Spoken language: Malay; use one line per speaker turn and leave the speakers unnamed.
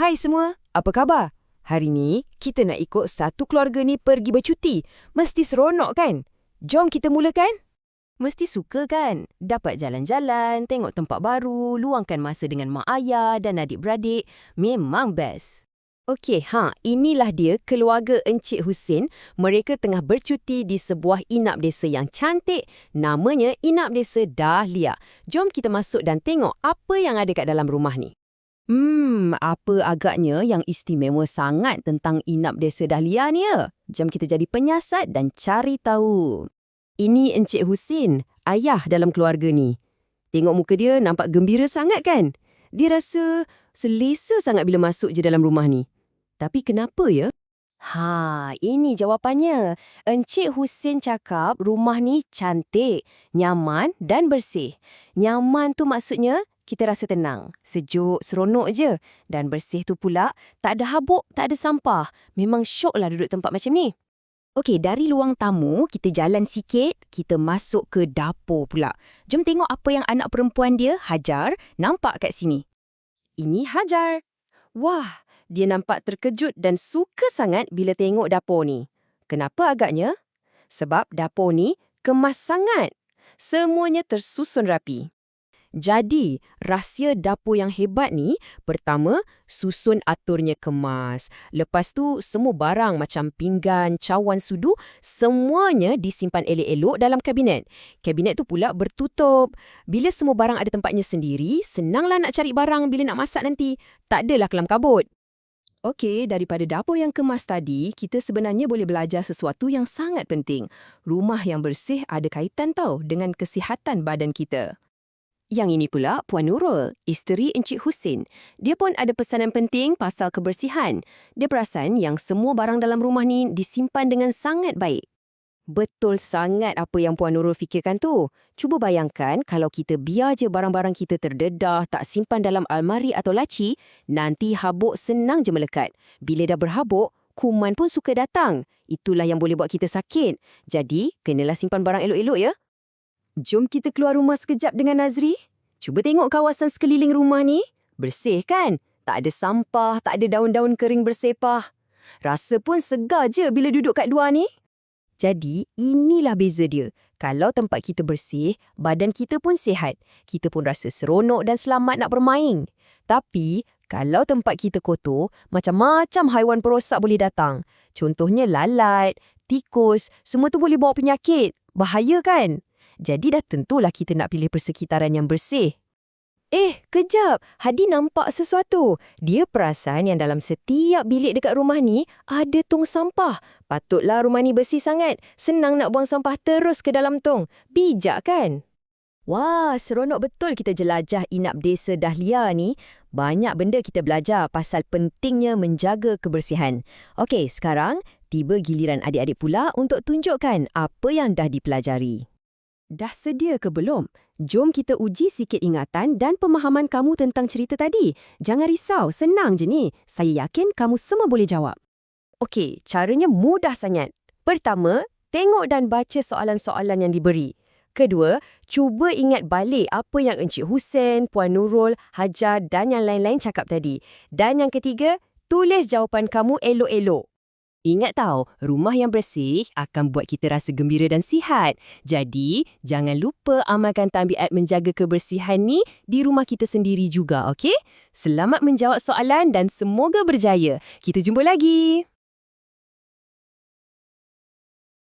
Hai semua, apa khabar? Hari ni, kita nak ikut satu keluarga ni pergi bercuti. Mesti seronok kan? Jom kita mulakan?
Mesti suka kan? Dapat jalan-jalan, tengok tempat baru, luangkan masa dengan mak ayah dan adik-beradik. Memang best.
Okey, inilah dia keluarga Encik Husin. Mereka tengah bercuti di sebuah inap desa yang cantik. Namanya Inap Desa Dahlia. Jom kita masuk dan tengok apa yang ada kat dalam rumah ni. Apa agaknya yang istimewa sangat tentang Inap Desa Dahlia ni ya? Jom kita jadi penyiasat dan cari tahu. Ini Encik Husin, ayah dalam keluarga ni. Tengok muka dia nampak gembira sangat kan? Dia rasa selesa sangat bila masuk je dalam rumah ni. Tapi kenapa ya?
Ini jawapannya. Encik Husin cakap rumah ni cantik, nyaman dan bersih. Nyaman tu maksudnya kita rasa tenang, sejuk, seronok je. Dan bersih tu pula, tak ada habuk, tak ada sampah. Memang syok lah duduk tempat macam ni.
Okey, dari luang tamu, kita jalan sikit, kita masuk ke dapur pula. Jom tengok apa yang anak perempuan dia, Hajar, nampak kat sini. Ini Hajar. Wah, dia nampak terkejut dan suka sangat bila tengok dapur ni. Kenapa agaknya? Sebab dapur ni kemas sangat. Semuanya tersusun rapi. Jadi, rahsia dapur yang hebat ni, pertama, susun aturnya kemas. Lepas tu, semua barang macam pinggan, cawan sudu, semuanya disimpan elok-elok dalam kabinet. Kabinet tu pula bertutup. Bila semua barang ada tempatnya sendiri, senanglah nak cari barang bila nak masak nanti. Tak adalah kelam kabut. Okey, daripada dapur yang kemas tadi, kita sebenarnya boleh belajar sesuatu yang sangat penting. Rumah yang bersih ada kaitan dengan kesihatan badan kita. Yang ini pula Puan Nurul, isteri Encik Husin. Dia pun ada pesanan penting pasal kebersihan. Dia perasan yang semua barang dalam rumah ni disimpan dengan sangat baik. Betul sangat apa yang Puan Nurul fikirkan tu. Cuba bayangkan kalau kita biar je barang-barang kita terdedah, tak simpan dalam almari atau laci, nanti habuk senang je melekat. Bila dah berhabuk, kuman pun suka datang. Itulah yang boleh buat kita sakit. Jadi, kenalah simpan barang elok-elok ya. Jom kita keluar rumah sekejap dengan Nazri. Cuba tengok kawasan sekeliling rumah ni. Bersih kan? Tak ada sampah, tak ada daun-daun kering bersepah. Rasa pun segar je bila duduk kat luar ni. Jadi, inilah beza dia. Kalau tempat kita bersih, badan kita pun sihat. Kita pun rasa seronok dan selamat nak bermain. Tapi, kalau tempat kita kotor, macam-macam haiwan perosak boleh datang. Contohnya lalat, tikus, semua tu boleh bawa penyakit. Bahaya kan? Jadi dah tentulah kita nak pilih persekitaran yang bersih. Kejap. Hadi nampak sesuatu. Dia perasan yang dalam setiap bilik dekat rumah ni ada tong sampah. Patutlah rumah ni bersih sangat. Senang nak buang sampah terus ke dalam tong. Bijak kan? Wah, seronok betul kita jelajah Inap Desa Dahlia ni. Banyak benda kita belajar pasal pentingnya menjaga kebersihan. Okey, sekarang tiba giliran adik-adik pula untuk tunjukkan apa yang dah dipelajari. Dah sedia ke belum? Jom kita uji sikit ingatan dan pemahaman kamu tentang cerita tadi. Jangan risau, senang je ni. Saya yakin kamu semua boleh jawab. Okey, caranya mudah sangat. Pertama, tengok dan baca soalan-soalan yang diberi. Kedua, cuba ingat balik apa yang Encik Husin, Puan Nurul, Hajar dan yang lain-lain cakap tadi. Dan yang ketiga, tulis jawapan kamu elok-elok. Ingat rumah yang bersih akan buat kita rasa gembira dan sihat. Jadi, jangan lupa amalkan tabiat menjaga kebersihan ni di rumah kita sendiri juga, okey? Selamat menjawab soalan dan semoga berjaya. Kita jumpa lagi.